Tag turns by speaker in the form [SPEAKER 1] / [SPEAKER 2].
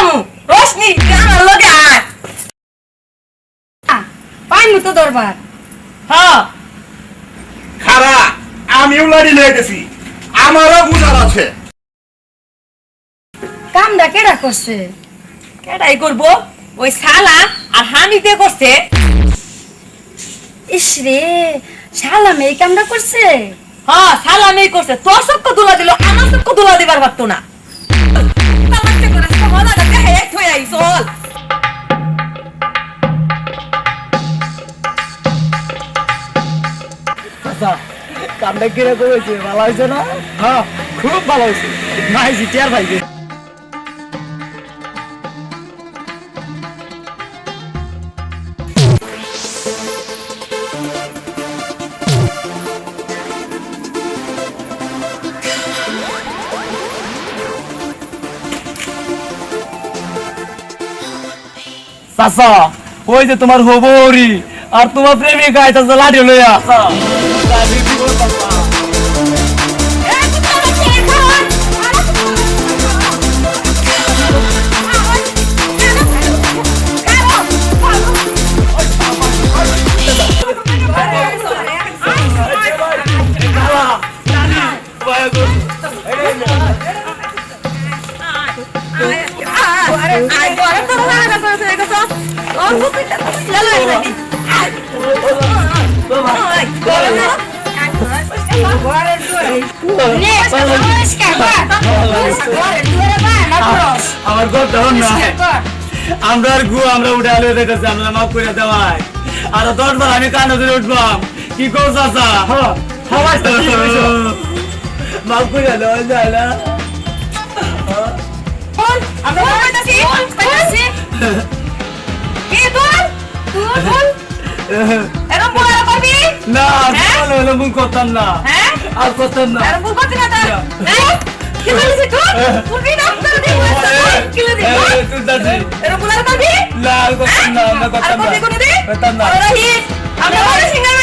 [SPEAKER 1] যাবো রোশনি তুই আমার লগে আয়
[SPEAKER 2] পাইনি তো দরবার
[SPEAKER 1] হ্যাঁ
[SPEAKER 3] খারা আমিও লাড়ি লয়ে গেছি আমারও বুঝার আছে
[SPEAKER 2] কামটা কেডা করছে
[SPEAKER 1] কেটাই করবো ওই শালা আর হানিতে করছে
[SPEAKER 2] ইস রে শালাম এই কামটা করছে
[SPEAKER 1] হ্যাঁ শালা মেয়ে করছে তোর চক্ক তুলা দিল আমার চক্ক তুলা দিবার পারতো না তামাকতে করে মজাটা দেখে এক হয়ে আই চল
[SPEAKER 4] আচ্ছা কামটা কিরকম হয়েছে ভালো হয়েছে না? হ্যাঁ খুব ভালো হয়েছে নাই জিতিয়ার ভাইকে চাচা ওই যে তোমার হবরি আর তোমার প্রেমিকা আইতাছে লাঠি লইয়া আমার কথা না আমরা আর গু আমরা উঠে আলো দেখেছি আমরা মাফ করে দেওয়াই আর 10 বার আমি কানে ধরে উঠবাম কি করছ চাচা মাফ করে দেওয়া যায় না না মুখ করতাম না আর করতাম না
[SPEAKER 1] আমরা